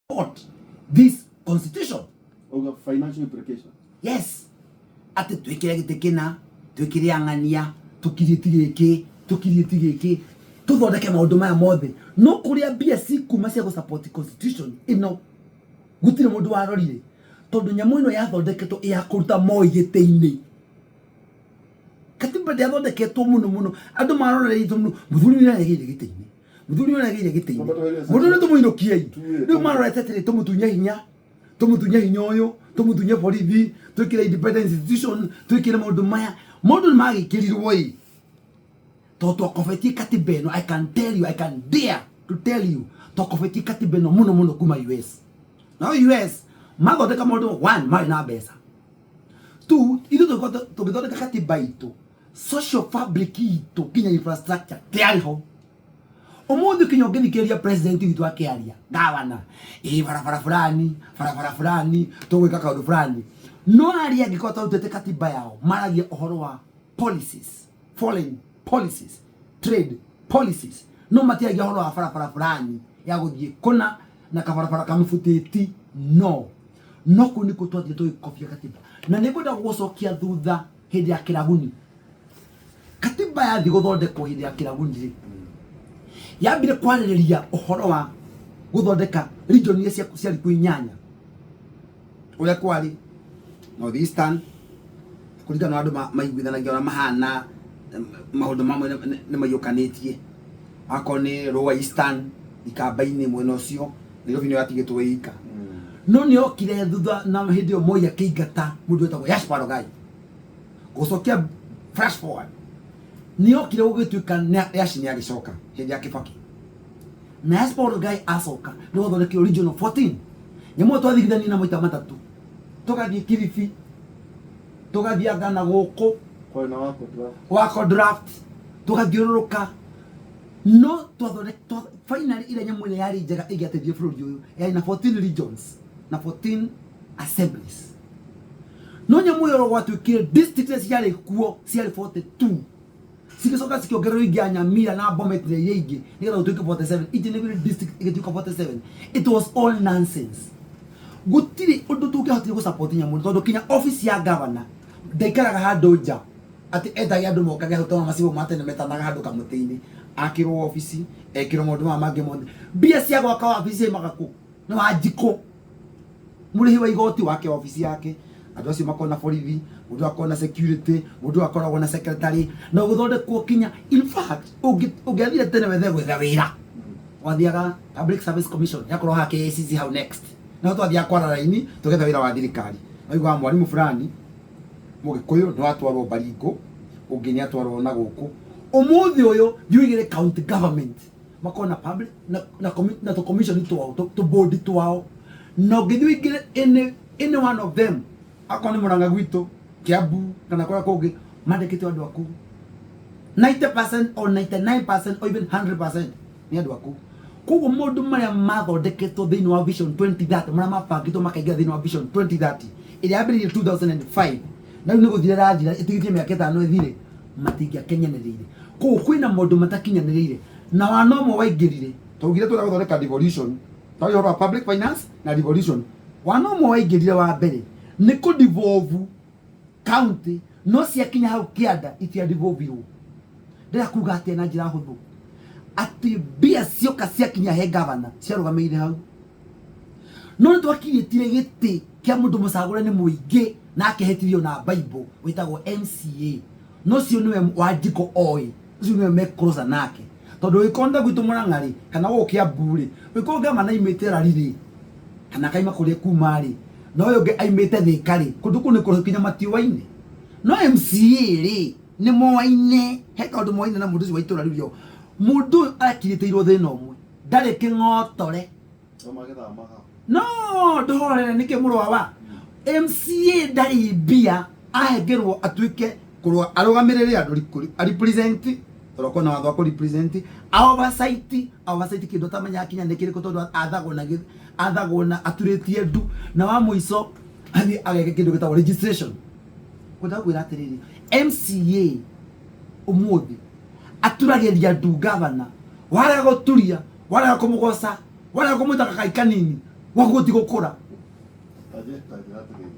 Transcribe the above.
support this constitution. Over financial implication. Yes. Ate twekire gitekena, twekire angania, tukiritigeke, tuthondeke maundu maya mothe. No kuria BSC kuma cia go support constitution ino gutire mundu warorire. Tondu nyamu ino yathondeketwo ya kuruta moigite-ini. Katiba yathondeketwo muno andu maroreire muno muthuri ni yageire gite-ini. Muthuri ni yageire gite-ini. Mundu ni tumuinokie. Riu marorete tiri tumutunya hinya uyu, tumutunye borithi, twikire independent institution, twikire maundu maya. Maundu magikirirwo i. Toto kofetie katiba ino, I can dare to tell you, to kofetie katiba ino muno kuma US. Now US mathondeka maundu one mari na mbeca. Two, ithu tugithondeka katiba itu, social fabric itu kinya infrastructure tiari ho. Umuthi kinya ngithikeria president witu akiaria gavana barabara fulani tugwika kaundu fulani no aria ngikota utete katiba yao maragia uhoro wa policies, foreign policies, trade policies, no matiagia uhoro wa barabara fulani ya guthie kuna na kabarabara kamfuteti no kuni kutwathie tukofia katiba na nikwenda gucokia thutha hindi ya kiraguni. Katiba ya thi guthondekwo hindi ya kiraguni yambire kwaririria uhoro wa guthondeka region iria ciari kwinyanya uria kwari northeastern kuringana na andu maiguithanagia ora mahana maundu mamwe ni mayukanitie akoni lower eastern ikamba-ini mwena ucio Nairobi no yatigitwo ika no ni okire thutha na hindi yo moya kiingata mundu wetagwo Yashparogai gucokia flash forward ni okire gugituika yashini agicoka hindi ya Kibaki na Yashparogai acoka ni guthondeka regional 14 nyamu twathigithani na moita matatu tugathie Kilifi tugathie Ghana guku kwa na wako draft tugathiururuka no twathondeka finally ile nyamu ile yari njega igiateithia bururi uyu yari na 14 regions na 14 assemblies no nyamu yo gwatuikire districts ciari kuo ciari 42 sikisoka sikiongerero iganya mira na Bomet ile yegi nigetha utuike 47 each and every district igituika 47. It was all nonsense. Gutiri undu tukihotire go support nyamu tondu kinya office ya governor ndaikaraga handu nja ati ethagia andu mokaga hotoma masibo matene metanaga handu kamutini akirwo office ekirwo maundu mangĩ mothe mbia cia gwaka office magaku ni wanjiko murihi wa igoti wake office yake andu acio makona borithi mundu akona security mundu akoragwo na secretary na guthondekwo kinya in fact ungiathire tene wethe gwetha wira wathiaga public service commission yakorwo ha KCC how next na twathia kwara raini tugetha wira wa thirikari waigwa mwarimu fulani mugikuyu ni watwarwo Baringo ungi ni atwarwo na guku umuthi uyu thiugire county government makona public na to commission to board twao no githuigire in one of them akoni Murang'a gwitu Kiambu kana kwa kungi mandikite andu aku 90% or 99% or even 100% ni andu aku kugo mundu maria mathondeketwo thiini wa vision 2030 maria mabangitwo makaingira thiini wa vision 2030 iria yambiririe 2005 na ni guthire rathira itigitie miaka 5 ethire matingia kenyanirire kugo kwina mundu matakinyanirire na wanomo waingirire tugire twa guthondeka devolution tawi horo public finance na devolution wanomo waingirire wa mbere ni ku devolve county no cia kinya hau kianda itia devolve ndira kuga ati na njira huthu ati bia cioka cia kinya he governor ciarugameire hau no twakirietire giti kia mundu mucagure ni muingi na akehetirio na Bible witagwo MCA no cio niwe wanjiko oi cio niwe mekroza nake tondu ikonda gwitu Murang'a ri kana wo Kiambu ri wikonga mana imite rariri kana kaima kuria kuma ri no yo ge aimete thikari kundu kuni kurukinya matiwa-ini no MCA ri ni moaine he kaundu moaine na mundu ucio waitura ririo mundu akiriteirwo thina umwe ndari king'otore no ndohorere niki murwawa MCA ndari bia ahengerwo atuike kurwa arugamirire andu represent toroko na watho ko represent oversight kindu tamenya kinya nikiri ko tondu athagwo na aturitie ndu na wa muico athi ageke kindu gitagwo registration kuda kwira atiriri MCA umuthi aturageria ndu governor wala guturia wala kumugosa wala kumutaka kai kanini wa gutigukura Aje, aje, aje.